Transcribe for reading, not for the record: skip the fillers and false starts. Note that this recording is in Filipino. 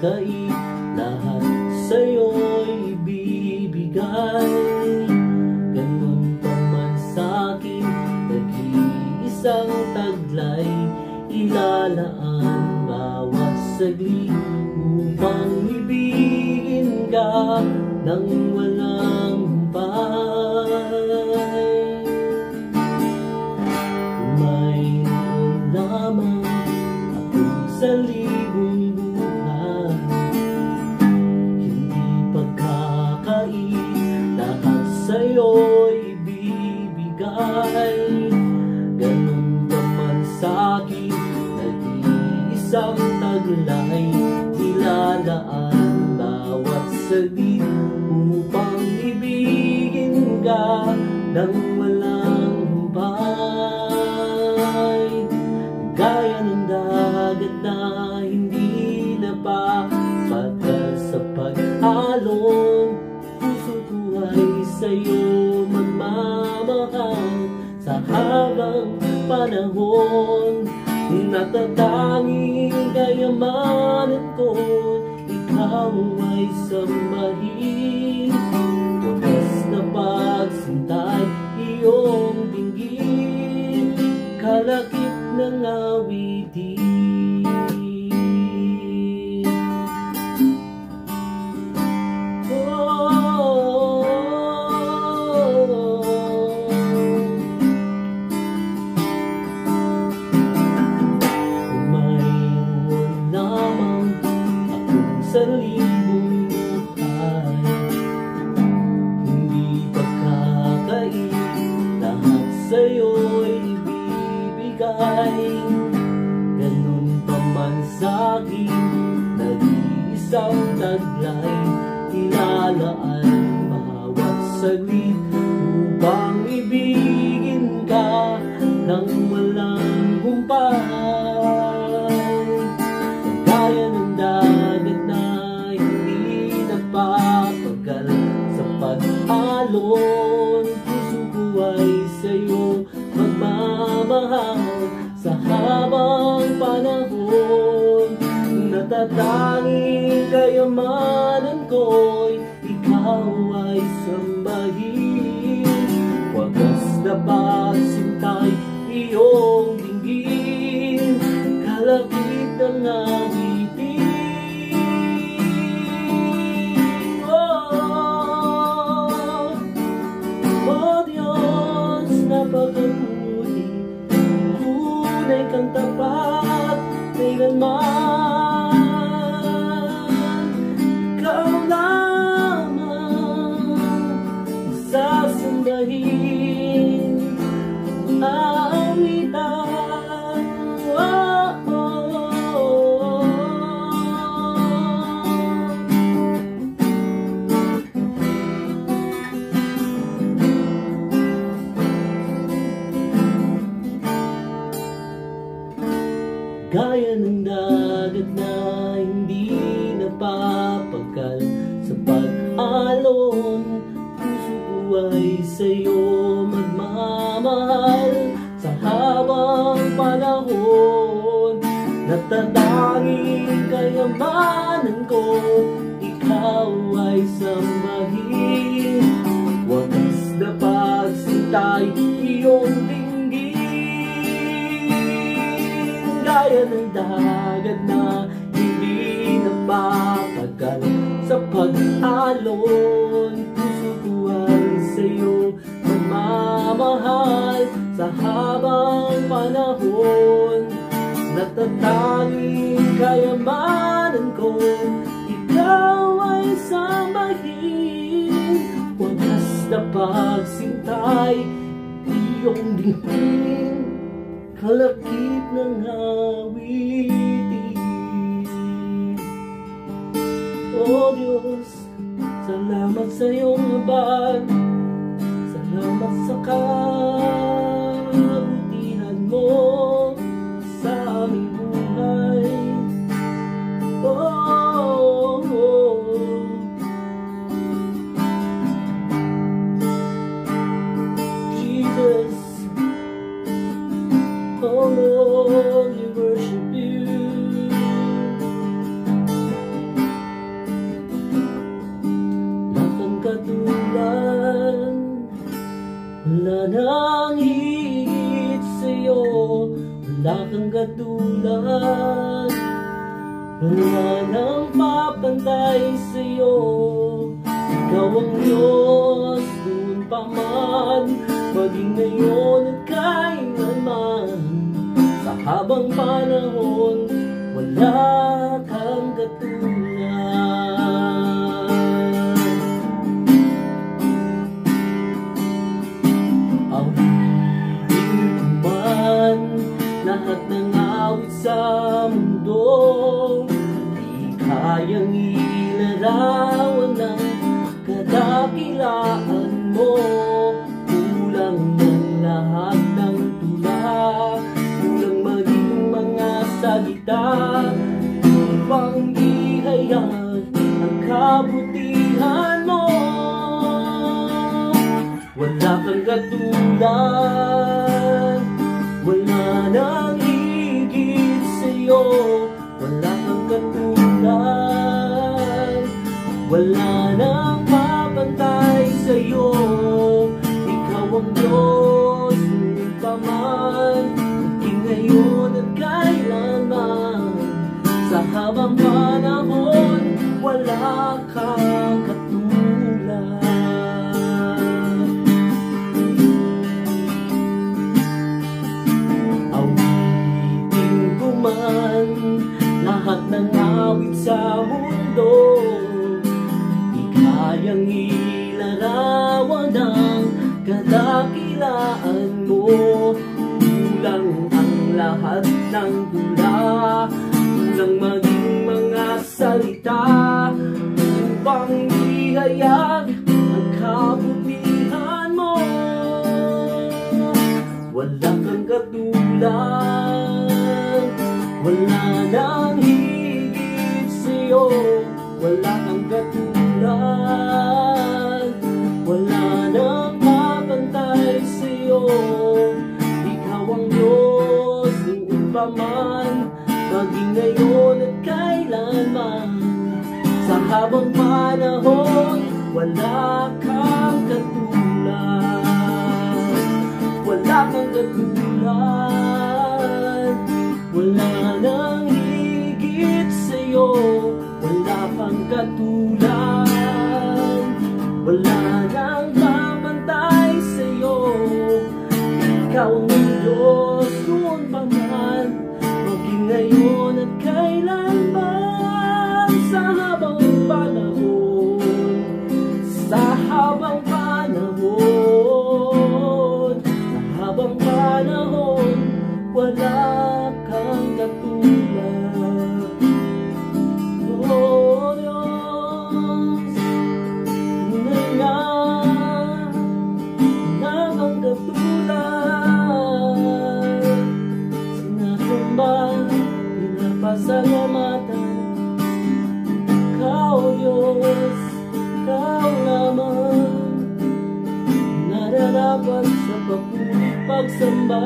nakakait, lahat sa'yo'y ibibigay. Ganun pa man sa'kin, nag-iisang taglay, ilalaan bawat saglit upang ibigin ka nang walang humpay. Mayroon lamang ako sa libong buhay, hindi pagkakait, lahat sa'yo'y ibibigay. Ganun pa man sa'kin, nag-iisang taglay, ilalaan bawat saglit upang ibigin ka nang walang humpay. Gaya ng dagat na hindi napapagal sa pag-alon, puso ko ay sa'yo magmamahal sa habang panahon. Natatanging kayamanan ko, ikaw ay sambahin. Wagas na pagsintay, iyong dinggin, kalakip ng awitin. Mayroon lamang akong sa libong buhay, hindi pagkakait, lahat sa'yo'y ibibigay. Ganun pa man sa'kin, nag-iisang taglay, ilalaan bawat saglit upang ibigin ka nang walang humpay. Gaya ng dagat na hindi napapagal sa pag-alon, puso ko ay sa'yo magmamahal sa habang panahon. Natatanging kayamanan ko'y ikaw ay sambahin. Wagas na pagsintay, iyong dinggin, kalakip ng awitin. Oh Diyos, napakabuti, tunay kang tapat, kailanman ikaw lamang sasambahin. Aawitan, gaya ng dagat na hindi napapagal sa pag-alon, puso ko ay sa'yo magmamahal sa habang panahon. Natatanging kayamanan ko, ikaw ay sambahin. Wagas na pagsintay, iyong dinggin, gaya ng dagat na hindi napapagal sa pag-alon, puso ko ay sa'yo magmamahal sa habang panahon. Natatanging kayamanan ko, ikaw ay sambahin. Wagas na pagsintay, iyong dinggin, kalakip ng awitin. O Diyos, salamat sa iyong habag, salamat sa kabutihan mo sa aming buhay. Oh, Jesus, oh Lord, we worship you. katulad. Wala nang papantay sa'yo. Ikaw ang Diyos, noon pa man, maging ngayon at kailanman. Sa habang panahon, wala kang katulad. Awitin ko man lahat ng awit sa mundo, di kayang ilarawan ng kadakilaan mo. Kulang ng lahat ng tula, kulang maging mga salita upang ihayag ang kabutihan mo. Wala kang katulad, wala nang higit sa'yo. Wala kang katulad, wala nang mapantay sa'yo. Ikaw ang Diyos, noon pa man, maging ngayon at kailanman. Sa habang panahon, wala kang katulad. Awitin ko man lahat ng awit sa mundo, di kayang ilarawan ng kadakilaan mo. Kulang ang lahat ng tula, kulang maging mga salita upang ihayag ang kabutihan mo. Wala kang katulad, wala nang higit sa'yo. Wala kang katulad, wala nang mapantay sa'yo. Ikaw ang Diyos, noon pa man, maging ngayon at kailanman. Sa habang panahon, wala kang katulad. Wala kang katulad, wala nang higit sa'yo. Wala kang katulad, wala nang mamantay sa'yo. Ikaw ang Diyos, noon pa man, maging ngayon at kailanman. Sa habang panahon, sa habang panahon, sa habang panahon, wala kang katulad. Oh Diyos, tunay na wala kang katulad. Sinasamba, pinapasalamatan, Ikaw Diyos, Ikaw lamang nararapat sa pagsamba.